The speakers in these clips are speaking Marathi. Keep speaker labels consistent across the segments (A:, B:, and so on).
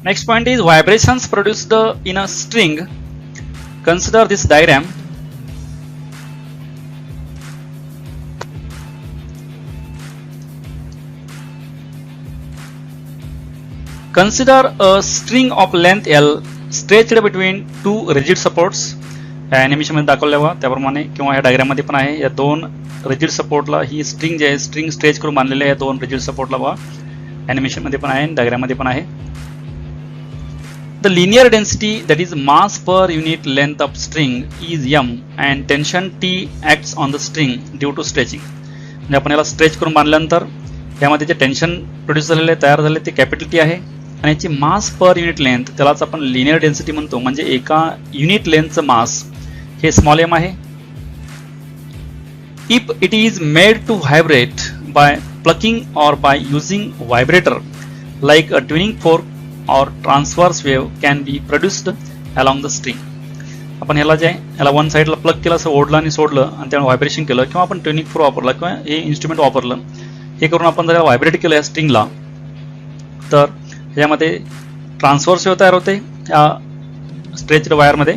A: Next point is vibrations produced in a string. Consider this diagram. Consider a string of length L stretched between two rigid supports. या ॲनिमेशन मध्ये दाखवल्या त्याप्रमाणे किंवा या डायग्राम मध्ये पण आहे. या दोन रिजिड सपोर्टला ही स्ट्रिंग जी आहे स्ट्रिंग स्ट्रेच करून बांधलेली आहे. दोन रिजिड सपोर्टला बघा ॲनिमेशन मध्ये पण आहे डायग्राम मध्ये पण आहे. The linear density, that is mass per unit length of string, is m and tension T acts on the string due to stretching. म्हणजे आपण याला स्ट्रेच करून बांधल्यानंतर यामध्ये जे टेन्शन प्रोड्यूस झालेले तयार झाले ते कॅपिटल टी आहे आणि याची मास पर युनिट लेंथ त्यालाच आपण लिनियर डेन्सिटी म्हणतो. म्हणजे एका युनिट लेंथचं मास हे स्मॉल m आहे. If it is made to vibrate by plucking or by using vibrator like a tuning fork or transverse wave can be produced along the string. आपण ह्याला जे ह्याला वन साइडला प्लग केलं असं ओढलं आणि सोडलं आणि त्यामुळे व्हायब्रेशन केलं किंवा आपण ट्युनिंग फोर्क वापरला किंवा हे इन्स्ट्रुमेंट वापरलं हे करून आपण जर व्हायब्रेट केलं या स्ट्रिंगला तर ह्यामध्ये ट्रान्सव्हर्स वेव्ह तयार होते या स्ट्रेच्ड वायरमध्ये.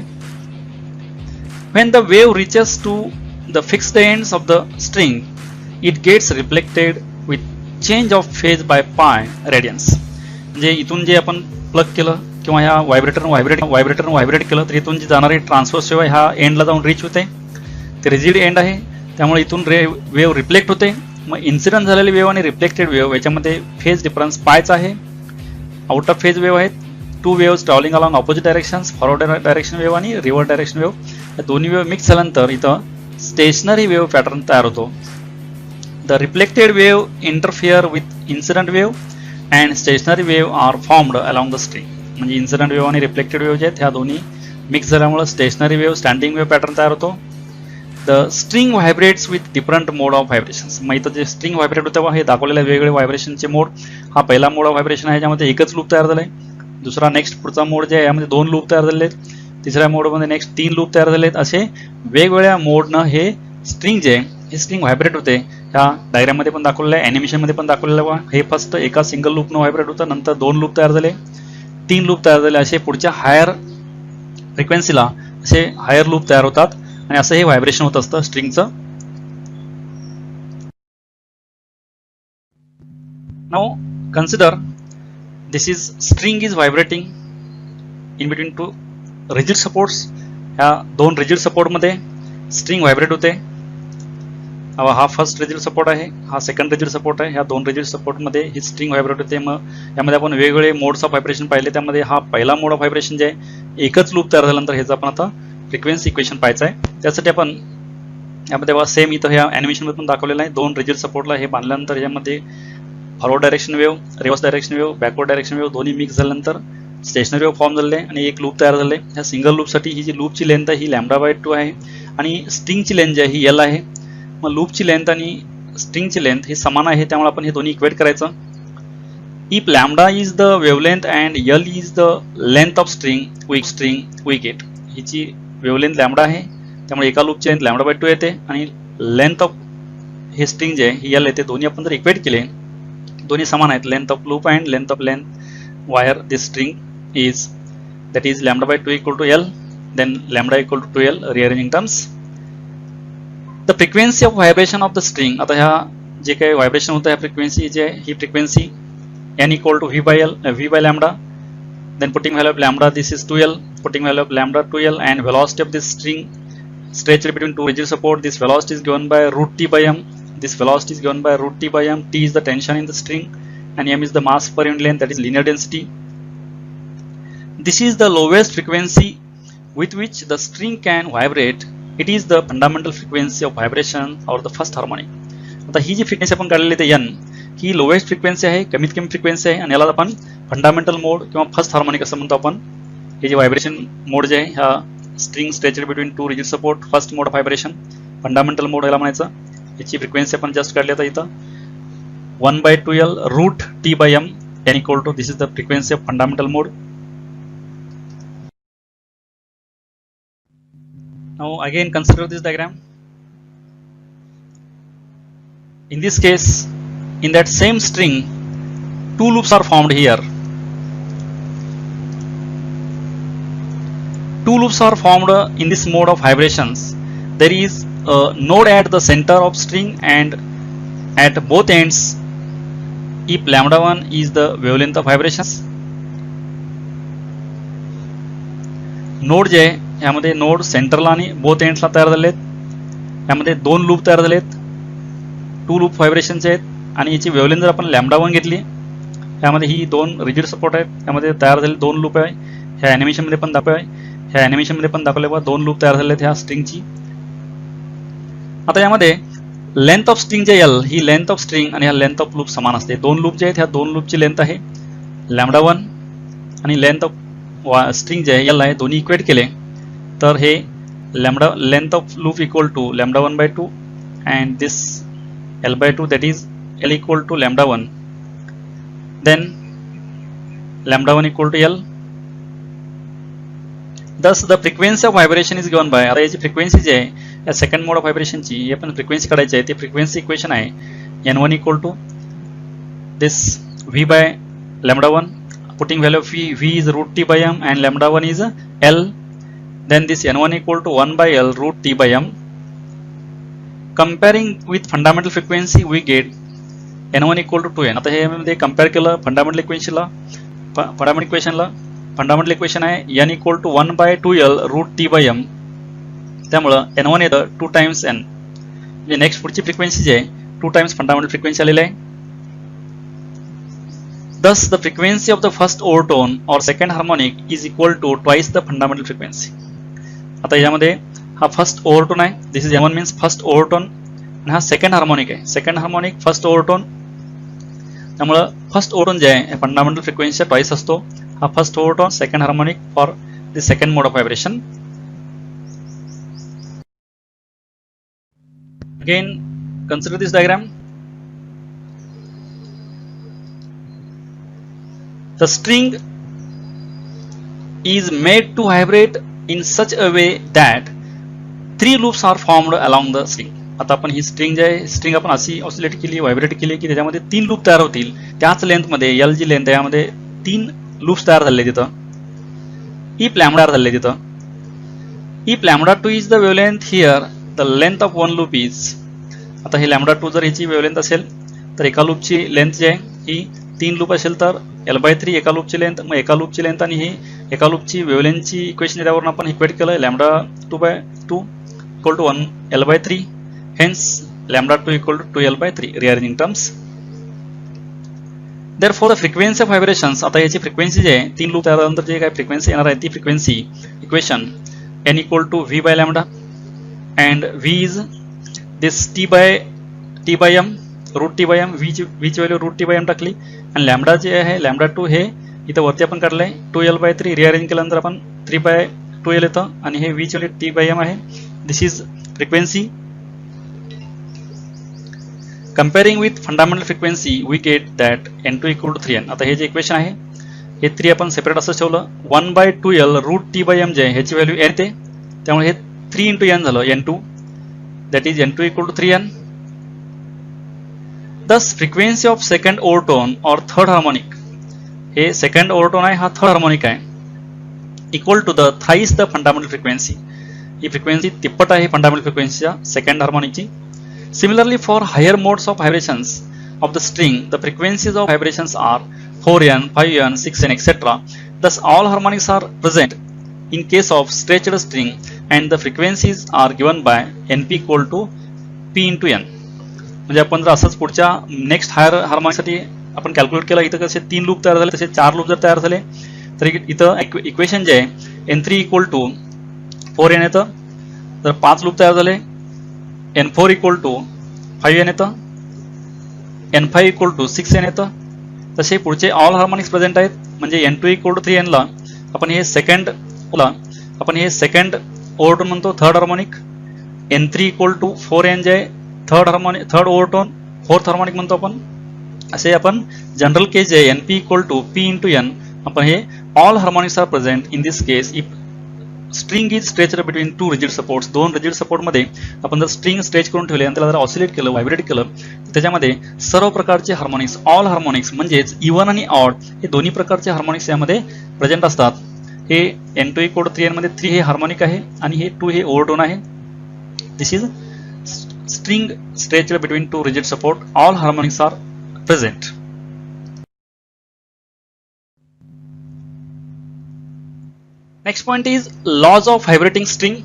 A: When the wave reaches to the fixed ends of the string, it gets reflected with change of phase by pi radians. म्हणजे इथून जे आपण प्लग केलं किंवा ह्या व्हायब्रेटरनं व्हायब्रेट केलं तर इथून जी जाणारी ट्रान्सव्हर्स वेव्ह ह्या एंडला जाऊन रीच होते. ते रिजिड एंड आहे त्यामुळे इथून वेव्ह रिफ्लेक्ट होते. मग इन्सिडंट झालेली वेव्ह आणि रिफ्लेक्टेड वेव्ह याच्यामध्ये फेज डिफरन्स पायचा आहे. आउट ऑफ फेज वेव्ह आहेत. Two waves travelling along opposite directions forward direction wave आणि रिव्हर्स डायरेक्शन वेव्ह या दोन्ही वेव्ह मिक्स झाल्यानंतर इथं स्टेशनरी वेव्ह पॅटर्न तयार होतो. The reflected wave interfere with incident wave and stationary wave are formed along the string. म्हणजे इन्सिडंट वेव्ह आणि रिफ्लेक्टेड वेव्ह जे आहेत ह्या दोन्ही मिक्स झाल्यामुळे stationary wave standing wave pattern तयार होतो. The string vibrates with different mode of vibrations. मग इथं जे स्ट्रिंग व्हायब्रेट होतं हे दाखवलेले वेगवेगळे व्हायब्रेशनचे मोड. हा पहिला मोड ऑफ व्हायब्रेशन आहे ज्यामध्ये एकच लूप तयार झालाय. दुसरा नेक्स्ट पुढचा मोड जे आहे यामध्ये दोन लूप तयार झालेले आहेत. तिसऱ्या मोडमध्ये नेक्स्ट 3 लूप तयार झाले आहेत. असे वेगवेगळ्या मोडनं हे स्ट्रिंग जे हे स्ट्रिंग व्हायब्रेट होते. ह्या डायग्राममध्ये पण दाखवलेलं आहे ॲनिमेशनमध्ये पण दाखवलेलं आहे. हे फर्स्ट एका सिंगल लूपनं व्हायब्रेट होतं नंतर 2 लूप तयार झाले 3 लूप तयार झाले. असे पुढच्या हायर फ्रिक्वेन्सीला असे हायर लूप तयार होतात आणि असं हे व्हायब्रेशन होत असतं स्ट्रिंगचं. Now consider this is string is vibrating in between two rigid supports. ह्या दोन रिजिड सपोर्ट मध्ये स्ट्रिंग व्हायब्रेट होते. हा फर्स्ट रिजिड सपोर्ट आहे हा सेकंड रिजिड सपोर्ट आहे. ह्या दोन रिजिड सपोर्ट मध्ये ही स्ट्रिंग व्हायब्रेट होते. मग यामध्ये आपण वेगवेगळे मोड्स ऑफ व्हायब्रेशन पाहिले. त्यामध्ये हा पहिला मोड ऑफ व्हायब्रेशन जे आहे एकच लूप तयार झाल्यानंतर ह्याचं आपण आता फ्रिक्वेन्सी इक्वेशन पाहायचं आहे. त्यासाठी आपण यामध्ये बघा सेम इथं ह्या ॲनिमेशन मध्ये पण दाखवलेलं आहे. दोन रिजिड सपोर्टला हे बांधल्यानंतर यामध्ये forward direction wave reverse direction wave backward direction wave दोन्ही मिक्स झाल्यानंतर स्टेशनरी वेव्ह फॉर्म झाले आणि एक लूप तयार झाले. ह्या सिंगल लूपसाठी ही जी लूपची लेंथ आहे ही λ/2 आहे आणि स्ट्रिंगची लेंथ जी आहे ही L आहे. मग लूपची लेंथ आणि स्ट्रिंगची लेंथ ही समान आहे त्यामुळे आपण हे दोन्ही इक्वेट करायचं. If lambda is the wavelength and L is the length of string we get. हिची वेवलेंथ लॅम्बडा आहे त्यामुळे एका लूपची लेंथ λ/2 येते आणि लेंथ ऑफ हे स्ट्रिंग जे आहे ही L येते. दोन्ही आपण जर इक्वेट केले दोन्ही समान आहेत. Length of loop and length of wire this string is that is λ/2 equal to L, then lambda equal to 2L, rearranging terms. The frequency of vibration of the string. आता ह्या जे काही व्हायब्रेशन होतं ह्या फ्रिक्वेन्सी जे आहे ही frequency n equal to v by lambda. Then putting value of lambda, this is 2L. Putting value of lambda 2L and velocity of this string stretched between two rigid support. This velocity is given by root t by m. This velocity is given by root t by m. T is the tension in the string and m is the mass per unit length, that is linear density. This is the lowest frequency with which the string can vibrate. It is the fundamental frequency of vibration or the first harmonic. आता ही जी फ्रिक्वेन्सी आपण काढलेली आहे n ही लोवेस्ट फ्रिक्वेन्सी आहे, कमीत कमी फ्रिक्वेन्सी आहे आणि याला आपण फंडामेंटल मोड किंवा फर्स्ट हार्मोनिक असं म्हणतो आपण. हे जे व्हायब्रेशन मोड जे आहे ह्या string stretched between two rigid support first mode of vibration fundamental mode याला म्हणायचं. याची फ्रिक्वेन्सी आपण जस्ट काढली आता इथं 1/2L root t by m n equal to, this is the frequency of fundamental mode. Now again consider this diagram. In this case, in that same string, two loops are formed here. two loops are formed in this mode of vibrations. There is a node at the center of string and at both ends if lambda 1 is the wavelength of vibrations. Node जे आहे यामध्ये नोड सेंटरला आणि बोथ एंड्सला तयार झाले आहेत. यामध्ये दोन लूप तयार झाले आहेत, टू लूप व्हायब्रेशनचे आहेत आणि याची वेव्हलेंथ जर आपण लॅम्बडा 1 घेतली, यामध्ये ही दोन रिजिड सपोर्ट आहेत, यामध्ये तयार झालेले दोन लूप आहे. ह्या ॲनिमेशनमध्ये पण दाखवले आहे, ह्या ॲनिमेशनमध्ये पण दाखवले बघा दोन लूप तयार झाले आहेत ह्या स्ट्रिंगची. आता यामध्ये length of string J L he length of string आणि ह्या लेंथ ऑफ लूप समान असते. दोन लूप जे आहेत ह्या दोन लूपची लेंथ आहे लॅम्बडा 1 आणि लेंथ ऑफ स्ट्रिंग जे आहे एल आहे, दोन्ही इक्वेट केले तर हे lambda length of loop equal to lambda 1/2 and this L/2, that is L equal to lambda 1, then lambda 1 equal to L. Thus the frequency of vibration is given by, आता याची फ्रिक्वेन्सी जी आहे या सेकंड मोड ऑफ व्हायब्रेशनची ही आपण फ्रिक्वेन्सी काढायची आहे. ती फ्रिक्वेन्सी इक्वेशन आहे N1 equal to this V by lambda 1, putting value of V is root T by M and lambda 1 is L, then this N1 equal to 1 by L root T by M. Comparing with fundamental frequency we get N1 equal to 2N. आता हे मध्ये कंपेअर केलं फंडामेंटल इक्वेशनला, फंडामेंटल इक्वेशन आहे N equal to 1 by 2L root T by M. त्यामुळं N1 येतं 2 times N, म्हणजे नेक्स्ट पुढची फ्रिक्वेन्सी जी आहे 2 times फंडामेंटल फ्रिक्वेन्सी आलेली आहे. Thus the frequency of the first overtone or second harmonic is equal to twice the fundamental frequency. आता यामध्ये हा फर्स्ट ओव्हरटोन आहे, this is M1 means first ओव्हरटोन, आणि हा सेकंड हार्मोनिक आहे, सेकंड हार्मोनिक फर्स्ट ओव्हरटोन. त्यामुळं फर्स्ट ओव्हरटोन जे आहे फंडामेंटल फ्रिक्वेन्सीच्या ट्वाइस असतो. हा first overtone second harmonic for the second mode of vibration. Again consider this diagram. The string is made to vibrate in such a way that 3 loops are formed along the string. आता आपण ही स्ट्रिंग जी आहे स्ट्रिंग आपण अशी ऑसिलेट केली, व्हायब्रेट केली की त्याच्यामध्ये 3 लूप तयार होतील. त्याच लेंथमध्ये एल जी लेंथ आहे यामध्ये 3 लूप्स तयार झाले तिथं. इफ लॅम्बडा झाले तिथं. If lambda 2 is the wavelength here the length of one loop is. आता हे लॅम्बडा 2 जर ह्याची वेवलेंथ असेल तर एका लूपची लेंथ जी आहे ही 3 लूप असेल तर L/3 एका लूपची लेंथ, मग एका लूपची लेंथ आणि ही एका लूपची वेवलेंथची इक्वेशन त्यावरून आपण इक्वेट केलं lambda 2/2 equal to 1 L/3, hence lambda 2 equal to 2L/3 rearranging terms. Therefore the frequency of vibrations, आता याची फ्रिक्वेन्सी जी आहे 3 लूप त्यानंतर जे काय फ्रिक्वेन्सी येणार आहे ती frequency equation N equal to V by lambda and V is this T by M root T by M, V ची value root T by M टाकली आणि लॅम्बडा जे आहे लॅम्बडा 2 हे इथं वरती आपण काढलंय 2L/3, रिअरेंज केल्यानंतर आपण 3/2L येतं आणि हे V ची व्हॅल्यू T by M आहे. This is frequency. Comparing with fundamental frequency we get that N2 equal to 3N. आता हे जे इक्वेशन आहे हे 3 आपण सेपरेट असं ठेवलं. 1/2L route T by M जे आहे ह्याची व्हॅल्यू N येते, त्यामुळे हे 3 × N झालं N2, that is N2 equal to 3N. Thus frequency of second overtone or third harmonic, हे second overtone आहे, हा third harmonic आहे, equal to the thrice the fundamental frequency. He frequency तिप्पट आहे फंडामेंटल फ्रिक्वेन्सीच्या second हार्मोनिकची. Similarly for higher modes of vibrations of the string, the frequencies of vibrations are 4N, 5N, 6N, etc. Thus all harmonics are present in case of stretched string and the frequencies are given by NP equal to P into N. म्हणजे आपण जर असंच पुढच्या नेक्स्ट हायर हार्मोनिकसाठी आपण कॅल्क्युलेट केलं, इथं कसे 3 लूप तयार झाले तसे 4 लूप जर तयार झाले तर इथं इक्वेशन जे आहे N3 इक्वल टू 4N येतं. जर 5 लूप तयार झाले N4 इक्वल टू 5N येतं, N5 इक्वल टू 6N येतं. तसे पुढचे ऑल हार्मोनिक्स प्रेझेंट आहेत, म्हणजे N2 इक्वल टू 3N ला आपण हे सेकंड ओव्हरटोन म्हणतो, third harmonic. N3 equal to 4N जे आहे थर्ड ओव्हरटोन, फोर्थ हार्मोनिक म्हणतो आपण. असे आपण जनरल केस जे NP equal to P into N, आपण हे all harmonics are present in this case if string is stretched between 2 rigid supports. 2 rigid सपोर्टमध्ये आपण जर स्ट्रिंग स्ट्रेच करून ठेवले आणि त्याला जर ऑसिलेट केलं, व्हायब्रेट केलं, त्याच्यामध्ये सर्व प्रकारचे हार्मोनिक्स, ऑल हार्मोनिक्स म्हणजेच इव्हन आणि ऑड हे दोन्ही प्रकारचे हार्मोनिक्स यामध्ये प्रेझेंट असतात. हे N2 इक्वल टू 3n मध्ये 3 हे हार्मोनिक आहे आणि हे 2 हे ओव्हरटोन आहे. This is string stretched between two rigid support. All harmonics are present. Next point is laws of vibrating string.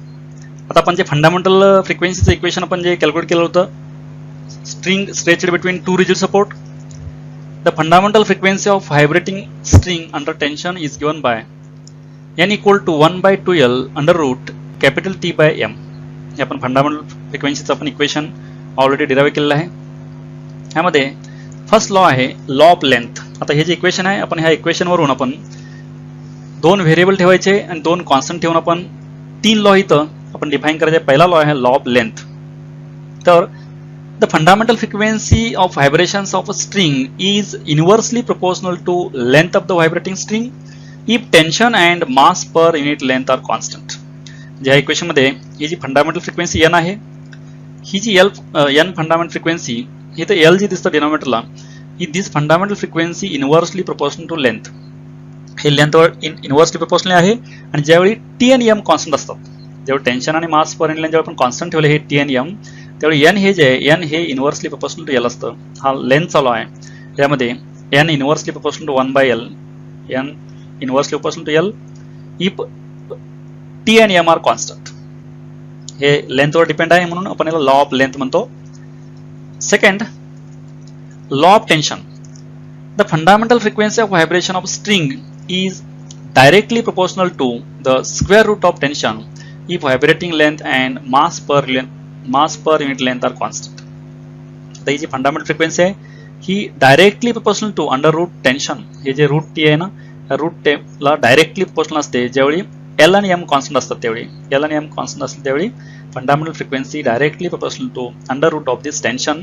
A: आता आपण जे फंडामेंटल फ्रिक्वेन्सीचं इक्वेशन आपण जे कॅल्क्युलेट केलं होतं, string stretched between two rigid support. The fundamental frequency of vibrating string under tension is given by n equal to 1 by 2l under root capital T by m. हे आपण फंडामेंटल फ्रिक्वेन्सीचं आपण इक्वेशन ऑलरेडी डिराइव्ह केलेलं आहे. ह्यामध्ये फर्स्ट लॉ आहे लॉ ऑफ लेंथ. आता हे जे इक्वेशन आहे, आपण ह्या इक्वेशनवरून आपण 2 व्हेरिएबल ठेवायचे आणि 2 कॉन्स्टंट ठेवून आपण 3 लॉ इथं आपण डिफाईन करायचे. पहिला लॉ आहे लॉ ऑफ लेंथ. तर the fundamental frequency of vibrations of a string is inversely proportional to length of the vibrating string if tension and mass per unit length are constant. ज्या इक्वेशन मध्ये ही जी फंडामेंटल फ्रिक्वेन्सी n आहे, ही जी n फंडामेंटल फ्रिक्वेन्सी, ही तर l जी दिसतं डिनॉमिनेटरला, ही this fundamental frequency inversely proportional to length. हे लेंथवर इनव्हर्सली प्रोपोर्शनल आहे. आणि ज्यावेळी t आणि m कॉन्स्टंट असतात, जेव्हा टेन्शन आणि मास पर युनिट लेंथ जेव्हा आपण कॉन्स्टंट ठेवले हे t आणि m, त्यावेळी n हे जे आहे, n हे इनव्हर्सली प्रोपोर्शनल टू l असतं. हा लेंथचा लॉ आहे. यामध्ये n inversely proportional to 1 by l, n inversely proportional to l if t आणि m आर कॉन्स्टंट. हे लेंथवर डिपेंड आहे म्हणून आपण याला लॉ ऑफ लेंथ म्हणतो. Second, law of tension. The fundamental frequency of vibration of string is directly proportional to the square root of tension if vibrating length and mass per unit length are constant. आता ही जी फंडामेंटल फ्रिक्वेन्सी आहे, ही directly proportional to under root tension. हे जे रूट टी आहे ना, रूट ला डायरेक्टली प्रोपोर्शनल असते. ज्यावेळी L आणि M कॉन्स्टंट असतात त्यावेळी, L आणि M कॉन्स्टंट असतात त्यावेळी fundamental frequency directly proportional to under root of this tension.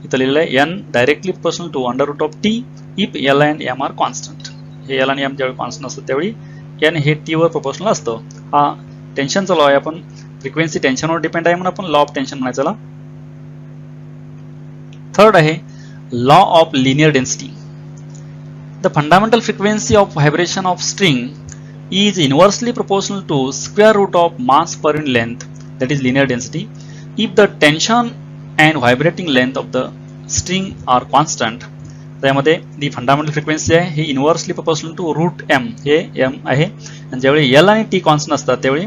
A: इथं लिहिलं आहे n directly proportional to under root of t if L and M are constant. हे L आणि M ज्यावेळी कॉन्स्टंट असतात त्यावेळी n हे t वर प्रोपोर्शनल असतं. हा टेन्शनचा लॉ आहे. आपण फ्रिक्वेन्सी टेन्शनवर डिपेंड आहे म्हणून आपण लॉ ऑफ टेन्शन म्हणायचं. थर्ड आहे law of linear density. The fundamental frequency of vibration of string is inversely proportional to square root of mass per unit length, that is linear density, if the tension and vibrating length of the string are constant. त्यामध्ये दी फंडामेंटल फ्रिक्वेन्सी आहे, ही inversely proportional to root m, हे m आहे. आणि ज्यावेळी l आणि t कॉन्स्टंट असतात त्यावेळी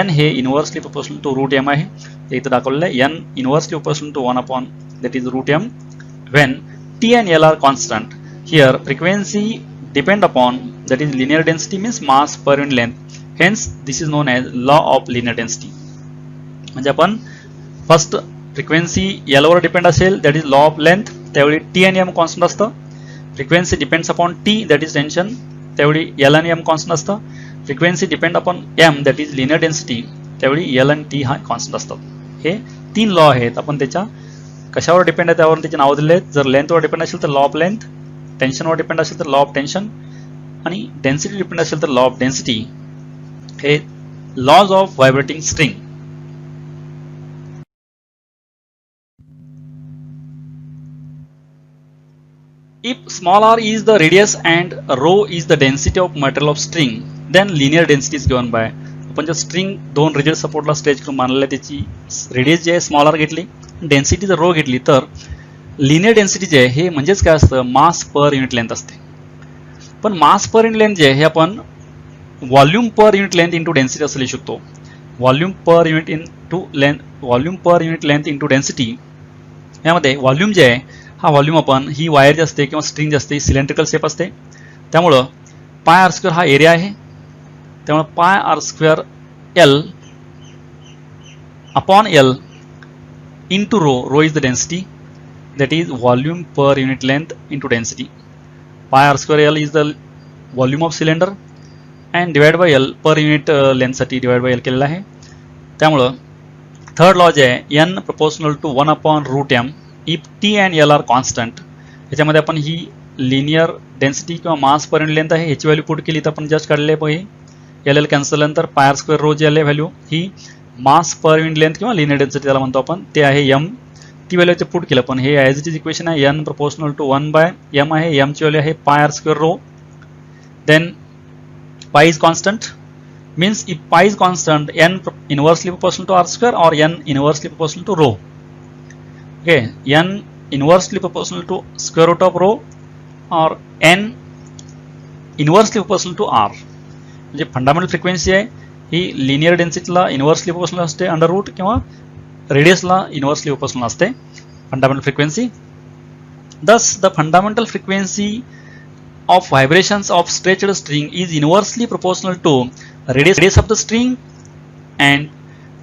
A: n हे inversely proportional to root m आहे. ते इथं दाखवलेलं आहे n inversely proportional to 1 upon that is root m when t and l are constant. Here frequency depend upon, that is linear density means mass per unit length, hence this is known as law of linear density. म्हणजे आपण फर्स्ट फ्रिक्वेन्सी L वर डिपेंड असेल, that is law of length, त्यावेळी t आणि m कॉन्स्टंट असतं. Frequency depends upon t, that is tension, त्यावेळी L आणि m कॉन्स्टंट असतं. Frequency depend upon m, that is linear density, त्यावेळी L आणि t हा कॉन्स्टंट असतात. हे 3 लॉ आहेत. आपण त्याच्या कशावर डिपेंड आहे त्यावर त्याचे नाव दिले आहेत. जर लेंथवर डिपेंड असेल तर लॉ ऑफ लेंथ, टेन्शनवर डिपेंड असेल तर लॉ ऑफ टेन्शन, आणि डेन्सिटी डिपेंड असेल तर लॉ ऑफ डेन्सिटी. हे laws of vibrating string. If small r is the radius and rho is the density of material of string, then linear density is given by. आपण जर स्ट्रिंग 2 रिजिड सपोर्टला स्ट्रेच करून मानलेलं आहे, त्याची रेडियस जी आहे स्मॉल r घेतली, डेन्सिटी जर रो घेतली, तर लिनियर डेन्सिटी जे आहे हे म्हणजेच काय असतं, मास पर युनिट लेंथ असते. पण मास पर युनिट लेंथ जे आहे हे आपण व्हॉल्यूम पर युनिट लेंथ इंटू डेन्सिटी असं लिहू शकतो. व्हॉल्यूम पर युनिट लेंथ इंटू डेन्सिटी. यामध्ये व्हॉल्यूम जे आहे, हा व्हॉल्यूम आपण ही वायर जी असते किंवा स्ट्रिंग जी असते सिलेंड्रिकल शेप असते, त्यामुळं पाय आर स्क्वेअर हा एरिया आहे. त्यामुळे pi r square L upon L into rho is the density, that is volume per unit length into density. Pi r square L is the volume of cylinder and divided by L per unit length साठी divided by L केलेला आहे. त्यामुळं थर्ड लॉ जे आहे n proportional to 1 upon root m if t and L are constant. याच्यामध्ये आपण ही लिनियर डेन्सिटी किंवा मास पर युनिट लेंथ आहे, ह्याची व्हॅल्यू पुट केली तर आपण जस्ट काढले बघे L कॅन्सल नंतर पाय r स्क्वेअर रो जी आली व्हॅल्यू ही मास पर युनिट लेंथ किंवा लिनियर डेन्सिटी त्याला म्हणतो आपण, ते आहे m. ती व्हॅल्यू इथे पुट केलं, पण हे ॲज इट इज इक्वेशन आहे. n proportional to 1 by m आहे, m ची व्हॅल्यू आहे pi r square rho. Then pi is constant, means if pi is constant, n inversely proportional to r square or n inversely proportional to rho. Okay, n inversely proportional to square root of rho or n inversely proportional to r. म्हणजे फंडामेंटल फ्रिक्वेन्सी आहे ही लिनियर डेन्सिटीला इन्व्हर्सली प्रोपोर्शनल असते अंडर रूट किंवा रेडियसला इन्व्हर्सली प्रोपोर्शनल असते fundamental frequency. Thus, the fundamental frequency of vibrations of stretched string is inversely proportional to radius of the string and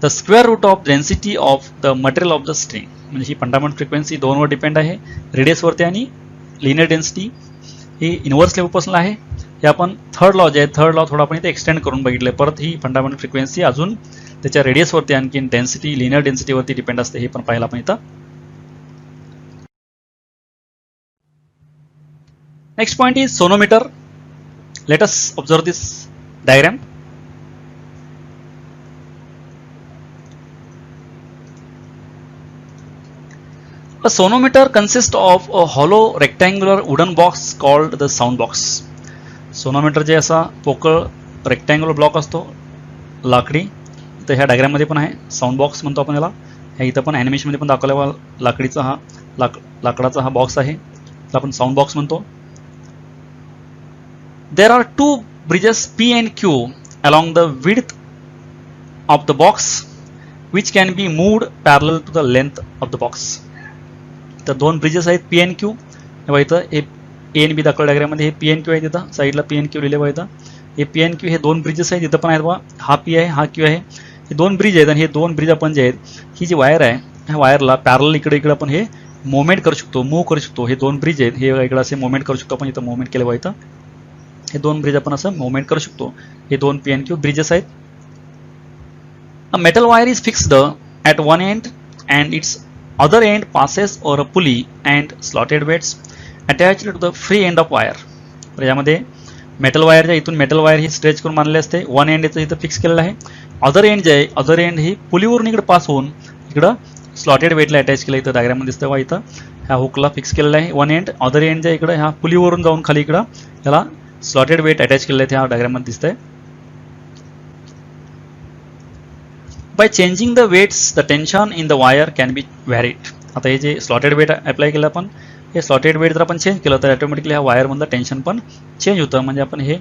A: the square root of density of the material of the string. म्हणजे ही फंडामेंटल फ्रिक्वेन्सी दोनवर डिपेंड आहे, रेडियसवरती आणि लिनियर डेन्सिटी ही इन्व्हर्सली प्रोपोर्शनल आहे. हे आपण थर्ड लॉ जे आहे, थर्ड लॉ थोडा आपण इथे एक्सटेंड करून बघितले. परत ही फंडामेंटल फ्रिक्वेन्सी अजून त्याच्या रेडियसवरती आणखी डेन्सिटी लिनियर डेन्सिटीवरती डिपेंड असते, हे पण पाहिलं आपण इथं. Next point is sonometer. Let us observe this diagram. A sonometer consists of a hollow rectangular wooden box called the sound box. Sonometer जे असा पोकळ रेक्टँग्युलर ब्लॉक असतो लाकडी, तर ह्या डायग्राम मध्ये पण आहे. साऊंड बॉक्स म्हणतो आपण याला. ह्या इथं पण ॲनिमेशन मध्ये पण दाखवलेला लाकडीचा हा लाकडाचा हा बॉक्स आहे, त्याला आपण साऊंड बॉक्स म्हणतो. There are two bridges P and Q along the width of the box which can be moved parallel to the length of the box. तर दोन ब्रिजेस आहेत P and Q. तेव्हा इथं हे A and B दाखवल्या डायग्राममध्ये, हे P and Q आहे. तिथं साईडला P and Q लिहिले बघा. इथं हे P and Q हे दोन ब्रिजेस आहेत. इथं पण आहेत बघा, हा P आहे, हा Q आहे. हे दोन ब्रिज आहेत आणि हे दोन ब्रिज आपण जे आहेत, ही जी वायर आहे ह्या वायरला पॅरलल इकडे इकडे आपण हे मुवमेंट करू शकतो, मूव्ह करू शकतो. हे दोन ब्रिज आहेत, हे इकडे असे मुवमेंट करू शकतो आपण. इथं मुवमेंट केलं बघा. इथं हे दोन ब्रिज आपण असं मुवमेंट करू शकतो. हे दोन P and Q ब्रिजेस आहेत. A metal wire is fixed at one end and its other end passes over a pulley and slotted weights attached to the free end of wire. तर यामध्ये मेटल वायरच्या इथून मेटल वायर ही स्ट्रेच करून बांधलेली असते. वन एंड याचं इथं फिक्स केलेलं आहे. अदर एंड जे आहे, अदर एंड ही पुलीवरून इकडे पास होऊन इकडं स्लॉटेड वेटला अटॅच केलं. इथं डायग्राममध्ये दिसतं बघा. इथं ह्या हुकला फिक्स केलेला आहे वन एंड. अदर एंड जे इकडे ह्या पुलीवरून जाऊन खाली इकडं याला स्लॉटेड वेट अटॅच केलेलं आहे. ह्या डायग्राममध्ये दिसतंय. By changing the weights, the tension in the wire can be varied. आता हे जे स्लॉटेड वेट अप्लाय केलं आपण, हे स्लॉटेड वेट जर आपण चेंज केलं तर ऑटोमॅटिकली ह्या वायरमधलं टेन्शन पण चेंज होतं. म्हणजे आपण हे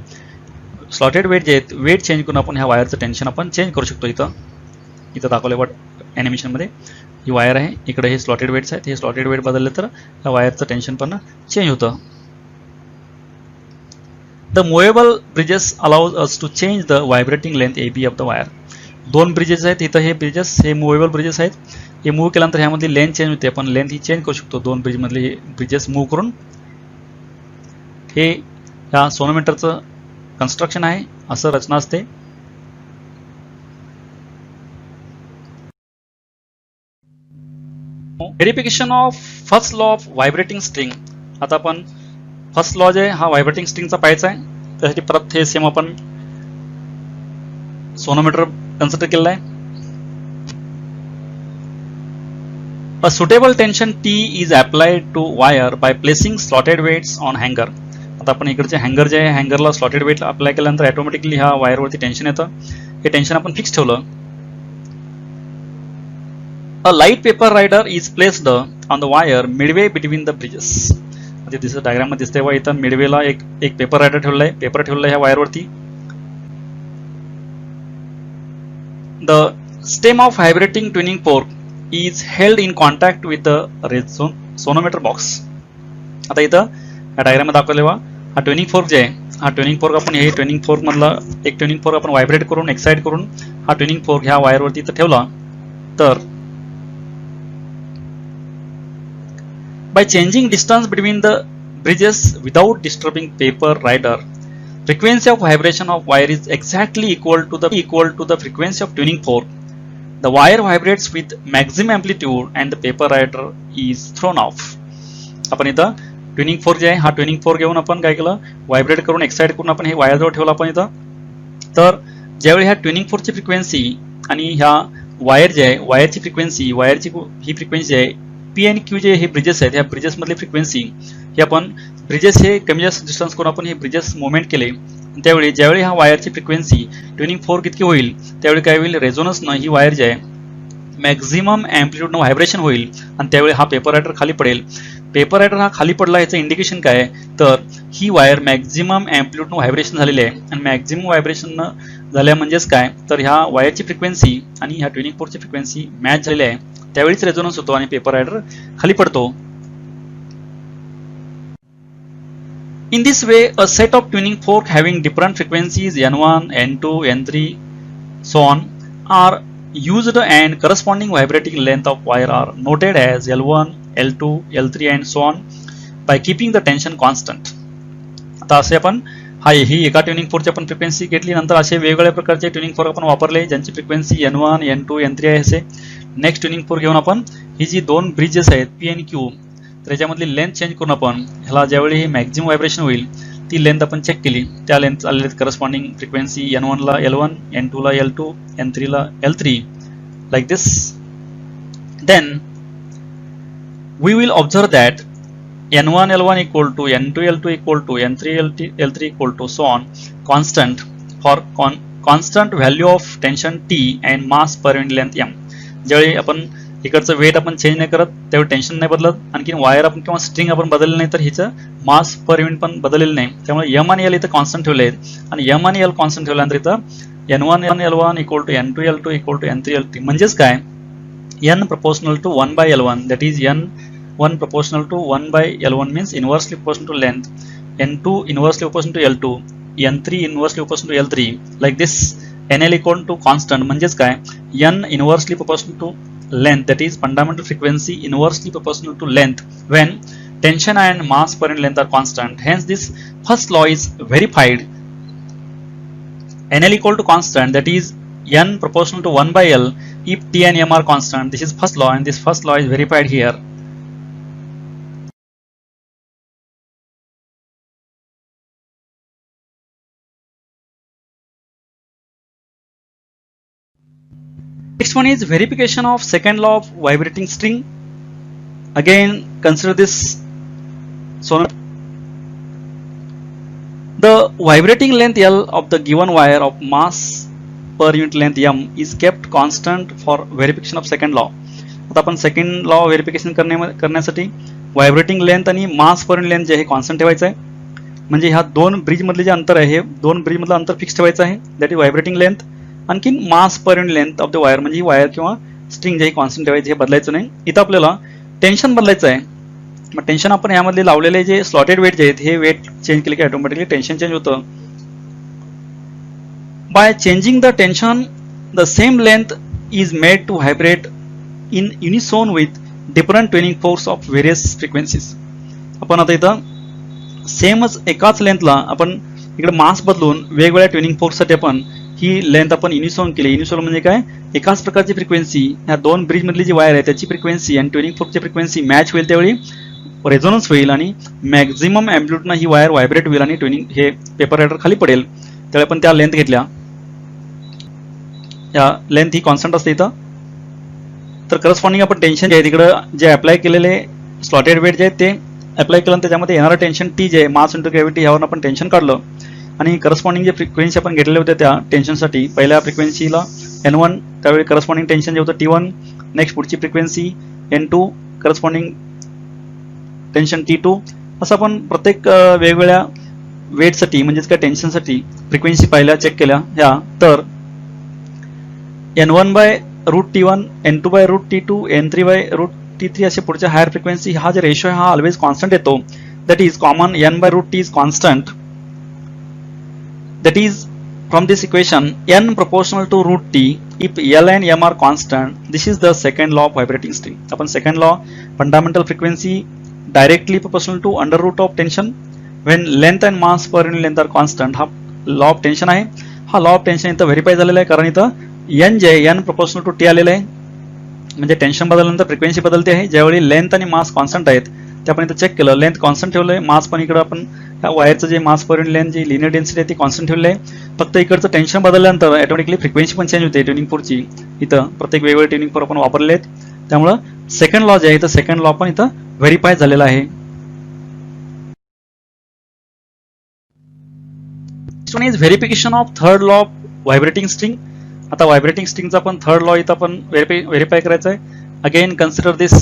A: स्लॉटेड वेट जे आहेत, वेट चेंज करून आपण ह्या वायरचं टेन्शन आपण चेंज करू शकतो. इथं दाखवलं बट ॲनिमेशनमध्ये ही वायर आहे, इकडे हे स्लॉटेड वेट्स आहेत. हे स्लॉटेड वेट बदलले तर ह्या वायरचं टेन्शन पण चेंज होतं. The movable bridges allows us to change the vibrating length AB of the wire. दोन ब्रिजेस आहेत इथं. हे ब्रिजेस हे मुवेबल ब्रिजेस आहेत. हे मूव्ह केल्यानंतर ह्यामधली लेंथ चेंज होते. आपण लेंथ ही चेंज करू शकतो. दोन ब्रिज मधले हे ब्रिजेस मूव्ह करून. हे ह्या सोनोमीटरचं कन्स्ट्रक्शन आहे, असं रचना असते. Verification of first law of vibrating string. आता आपण फर्स्ट लॉ जे हा व्हायब्रेटिंग स्ट्रिंगचा पाहायचा आहे, त्यासाठी परत हे सेम आपण सोनोमीटर कन्सिडर केलेला आहे. A suitable tension T is applied to wire by placing slotted weights on hanger. आता आपण इकडचे हँगर जे आहे, हँगरला स्लॉटेड वेट अप्लाय केल्यानंतर ऑटोमॅटिकली ह्या वायरवरती टेन्शन येतं. हे टेन्शन आपण फिक्स ठेवलं. A light paper rider is placed on the wire midway between the bridges. आता दिसत डायग्राम मध्ये दिसतंय बघा. इथं मिडवेला एक पेपर रायडर ठेवलाय, पेपर ठेवलाय ह्या वायरवरती. The stem of vibrating tuning fork is held in contact with the sonometer box. आता इथं या डायग्राम मध्ये दाखवले बघा. हा ट्युनिंग फोर्क जे आहे, हा ट्युनिंग फोर्क आपण हे ट्युनिंग फोर्क मधला एक ट्युनिंग फोर्क आपण व्हायब्रेट करून एक्साइट करून हा ट्युनिंग फोर्क ह्या वायरवरती इथं ठेवला तर by changing distance between the bridges without disturbing paper rider, frequency of vibration of wire is exactly equal to the frequency of tuning fork. The wire vibrates with maximum amplitude and the paper rider is thrown off. आपण इथं ट्युनिंग फोर्क जे आहे, हा ट्युनिंग फोर्क घेऊन आपण काय केलं, व्हायब्रेट करून एक्साइट करून आपण हे वायर जवळ ठेवलं आपण इथं. तर ज्यावेळी ह्या ट्युनिंग फोर्कची फ्रिक्वेन्सी आणि ह्या वायर जे आहे, वायरची फ्रिक्वेन्सी, वायरची ही फ्रिक्वेन्सी आहे P आणि Q जे हे ब्रिजेस आहेत, ह्या ब्रिजेस मधली फ्रिक्वेन्सी ही आपण ब्रिजेस हे कमी जास्त डिस्टन्स करून आपण हे ब्रिजेस मुवमेंट केले त्यावेळी ज्यावेळी हा वायरची फ्रिक्वेन्सी ट्युनिंग फोर्क इतकी होईल त्यावेळी काय होईल, रेझोनन्सनं ही वायर जी आहे मॅक्झिमम अँप्लिट्यूडनं व्हायब्रेशन होईल आणि त्यावेळी हा पेपर रायडर खाली पडेल. पेपर रायडर हा खाली पडला याचं इंडिकेशन काय आहे, तर ही वायर मॅक्झिमम अँप्लिट्यूडनं व्हायब्रेशन झालेली आहे आणि मॅक्झिमम व्हायब्रेशन झाल्या म्हणजेच काय, तर ह्या वायरची फ्रिक्वेन्सी आणि ह्या ट्युनिंग फोर्कची फ्रिक्वेन्सी मॅच झालेली आहे, त्यावेळीच रेझोनन्स होतो आणि पेपर रायडर खाली पडतो. In this way, a set of tuning fork having different frequencies N1, N2, N3, so on are used and corresponding vibrating length of wire are noted as L1, L2, L3 and so on by keeping the tension constant. आता असे आपण ही एका ट्युनिंग फोर्कची आपण फ्रिक्वेन्सी घेतली, नंतर असे वेगवेगळ्या प्रकारचे ट्युनिंग फोर्क आपण वापरले ज्यांची फ्रिक्वेन्सी N1, N2, N3 आहे. असे नेक्स्ट ट्युनिंग फोर्क घेऊन आपण ही जी दोन ब्रिजेस आहेत P आणि Q त्याच्यामधली लेंथ चेंज करून आपण ह्याला ज्यावेळी हे मॅक्झिमम व्हायब्रेशन होईल ती लेंथ आपण चेक केली, त्या लेंथ आलेले करस्पॉन्डिंग फ्रिक्वेन्सी N1 ला L1, N2 ला L2, N3 ला L3 like this. Then we will observe that N1 L1 equal to N2 L2 equal to N3 L3 equal to so on constant for constant value of tension T and mass per unit length M. ज्यावेळी आपण इकडचं वेट आपण चेंज नाही करत त्यावेळी टेन्शन नाही बदलत, आणखी वायर आपण किंवा स्ट्रिंग आपण बदलले नाही तर हिचं मास पर युनिट पण बदललेलं नाही, त्यामुळे एम आणि एल इथं कॉन्स्टंट ठेवले आहेत आणि एम आणि एल कॉन्स्टंट ठेवल्यानंतर इथं N1 L1 equal to N2 L2 equal to N3 L3 म्हणजेच काय, N proportional to 1 by L1 that is N1 proportional to 1 by L1 means inversely proportional to length, N2 inversely proportional to L2, N3 inversely proportional to L3 like this. NL equal to constant म्हणजेच काय, N inversely proportional to length that is fundamental frequency inversely proportional to length when tension and mass per unit length are constant. Hence this first law is verified. NL equal to constant that is N proportional to 1 by L if T and M are constant. This is first law and this first law is verified here. Next one is verification of second law of vibrating string. Again consider this solenoid. The vibrating length L of the given wire of mass per unit length M is kept constant for verification of second law. आता आपण सेकंड लॉ व्हेरिफिकेशन करण्यासाठी व्हायब्रेटिंग लेंथ आणि मास पर युनिट लेंथ जे आहे कॉन्स्टंट ठेवायचं आहे, म्हणजे ह्या दोन ब्रिज मधले जे अंतर आहे हे दोन ब्रिज मधलं अंतर फिक्स ठेवायचं आहे, दॅट इज व्हायब्रेटिंग लेंथ. आणखी mass per unit length of the wire म्हणजे ही वायर किंवा स्ट्रिंग जे कॉन्स्टंट ठेवायची, हे बदलायचं नाही. इथं आपल्याला टेन्शन बदलायचं आहे, मग टेन्शन आपण यामधले लावलेले जे स्लॉटेड वेट जे आहेत हे वेट चेंज केले की ऑटोमॅटिकली टेन्शन चेंज होतं. By changing the tension the same length is made to vibrate in unison with different tuning force of various frequencies. आपण आता इथं सेमच एकाच लेंथला आपण इकडे मास बदलून वेगवेगळ्या ट्युनिंग फोर्ससाठी आपण ही लेंथ आपण युनिसोन केली. युनिसोन म्हणजे काय, एकाच प्रकारची फ्रिक्वेन्सी ह्या दोन ब्रिज मधली जी वायर आहे त्याची फ्रिक्वेन्सी आणि ट्युनिंग फोर्सची फ्रिक्वेन्सी मॅच होईल, त्यावेळी रेझोनन्स होईल आणि मॅक्झिमम अँप्लिट्यूडनं ही वायर व्हायब्रेट होईल आणि ट्युनिंग हे पेपर रायडर खाली पडेल. त्यावेळी आपण त्या लेंथ घेतल्या, या लेंथ ही कॉन्स्टंट असते इथं. तर करस्पॉन्डिंग आपण टेन्शन जे आहे तिकडं जे अप्लाय केलेले स्लॉटेड वेट जे आहेत ते अप्लाय केलं, त्याच्यामध्ये येणारं टेन्शन टी जे आहे मास इंटू ग्रॅव्हिटी ह्यावरून आपण टेन्शन काढलं आणि करस्पॉन्डिंग जे फ्रिक्वेन्सी आपण घेतलेल्या होत्या त्या टेन्शनसाठी पहिल्या फ्रिक्वेन्सीला N1 त्यावेळी करस्पॉन्डिंग टेन्शन जे होतं T1, नेक्स्ट पुढची frequency N2 corresponding tension T2, असं आपण प्रत्येक वेगवेगळ्या वेटसाठी म्हणजेच काय टेन्शनसाठी फ्रिक्वेन्सी पहिल्या चेक केल्या ह्या. तर N1 by root T1, N2 by root T2, N3 by root T3 असे पुढच्या हायर फ्रिक्वेन्सी हा जे रेशो आहे हा ऑलवेज कॉन्स्टंट येतो, that is common N by root T is constant. That is from this equation N proportional to root T if L and M are constant. This is the second law of vibrating string. आपण second law fundamental frequency directly proportional to under root of tension when length and mass per unit length are constant. हा law of tension आहे. हा law of tension इथं व्हेरीफाय झालेला आहे, कारण इथं N जे N proportional to T आलेलं आहे, म्हणजे टेन्शन बदलल्यानंतर फ्रिक्वेन्सी बदलते आहे. ज्यावेळी लेंथ आणि मास कॉन्स्टंट आहेत ते आपण इथं चेक केलं, लेंथ कॉन्स्टंट ठेवलंय, मास पण इकडं आपण ह्या वायरचं जे मास पर युनिट लेंथ जी लिनियर डेन्सिटी आहे ती कॉन्स्टंट ठेवली आहे. फक्त इकडचं टेन्शन बदलल्यानंतर ऑटोमॅटिकली फ्रिक्वेन्सी पण चेंज होते ट्युनिंग फोर्कची. इथं प्रत्येक वेगवेगळे ट्युनिंग फोर्क आपण वापरले आहेत, त्यामुळं सेकंड लॉ जे आहे तर सेकंड लॉ पण इथं व्हेरीफाय झालेला आहे. Next one is verification of third law of vibrating string. आता व्हायब्रेटिंग स्ट्रिंगचा पण थर्ड लॉ इथं आपण व्हेरीफाय करायचा आहे. Again consider this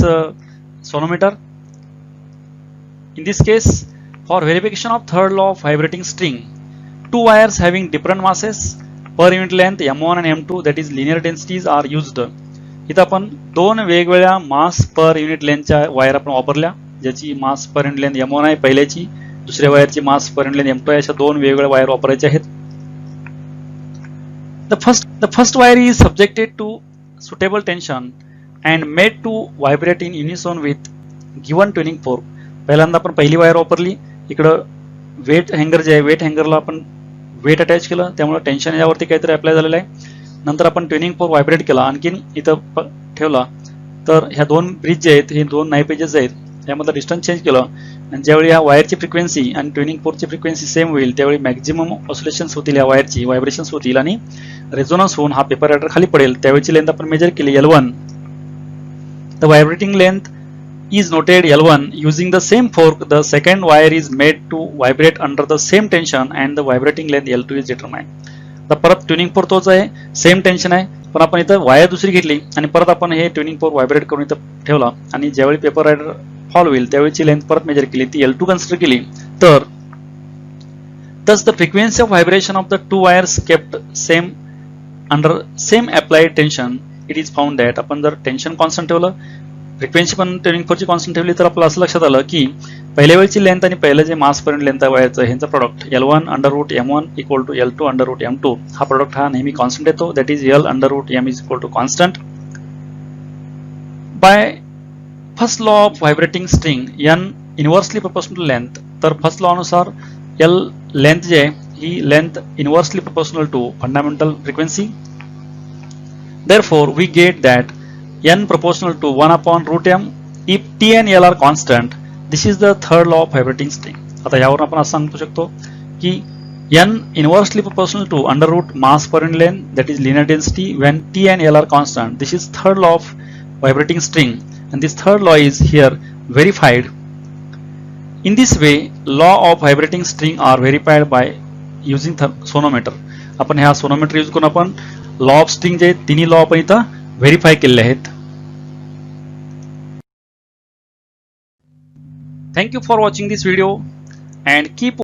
A: sonometer. In this case, for verification of third law of vibrating string, two wires having different masses per unit length m1 and m2, that is linear densities, are used. इथं आपण दोन वेगवेगळ्या मास पर युनिट लेंथच्या वायर आपण वापरल्या, ज्याची मास पर युनिट लेंथ m1 आहे पहिल्याची, दुसऱ्या वायरची मास पर युनिट लेंथ m2 आहे. अशा दोन वेगवेगळ्या वायर वापरायच्या आहेत. The first wire is subjected to suitable tension and made to vibrate in unison with given tuning fork. पहिल्यांदा आपण पहिली वायर वापरली. इकडं वेट हँगर जे आहे, वेट हँगरला आपण वेट अटॅच केलं, त्यामुळे टेन्शन यावरती काहीतरी अप्लाय झालेलं आहे. नंतर आपण ट्युनिंग फोर्क व्हायब्रेट केला, आणखीन इथं ठेवला, तर ह्या दोन ब्रिज जे आहेत, हे दोन नाय पेजेस आहेत, यामधलं डिस्टन्स चेंज केलं, आणि ज्यावेळी या वायरची फ्रिक्वेन्सी आणि ट्युनिंग फोर्कची फ्रिक्वेन्सी सेम होईल, त्यावेळी मॅक्झिमम ऑसिलेशन्स होतील, या वायरची व्हायब्रेशन्स होतील आणि रेझोनन्स होऊन हा पेपर रायडर खाली पडेल. त्यावेळीची लेंथ आपण मेजर केली L1. The vibrating length is noted L1. Using the same fork, the second wire is made to vibrate under the same tension and the vibrating length L2 is determined. तर परत ट्युनिंग फोर्क तोच आहे, सेम टेन्शन आहे, पण आपण इथं वायर दुसरी घेतली आणि परत आपण हे ट्युनिंग फोर्क व्हायब्रेट करून इथं ठेवला, आणि ज्यावेळी पेपर रायडर फॉल होईल त्यावेळीची लेंथ परत मेजर केली, ती L2 कन्सिडर केली. तर thus the frequency of vibration of the two wires kept same under same applied tension, it is found that आपण जर टेन्शन कॉन्स्टंट ठेवलं, फ्रिक्वेन्सी पण ट्युनिंग फोर्कची कॉन्स्टंट ठेवली, तर आपलं असं लक्षात आलं की पहिल्या वेळची लेंथ आणि पहिलं जे मास पर्यंत लेंथ आहे वायरचं, ह्यांचा product L1 under root M1 equal to L2 under root M2, हा प्रोडक्ट हा नेहमी कॉन्स्टंट येतो, that is L under root M is equal to constant. By first law of vibrating string N inversely proportional to length, तर फर्स्ट लॉ अनुसार L लेंथ जे आहे ही length inversely proportional to fundamental frequency. Therefore, we get that N proportional to 1 upon root M if T and L are constant. This is the third law of vibrating string. आता यावरून आपण असं सांगू शकतो की N inversely proportional to under root mass per unit length, that is linear density, when T and L are constant. This is third law of vibrating string, and this third law is here verified. In this way, law of vibrating string are verified by using sonometer. आपण ह्या सोनोमीटर यूज करून आपण लॉ ऑफ स्ट्रिंग जे तिन्ही लॉ आपण इथं व्हेरीफाय केलेले आहेत. Thank you for watching this video and keep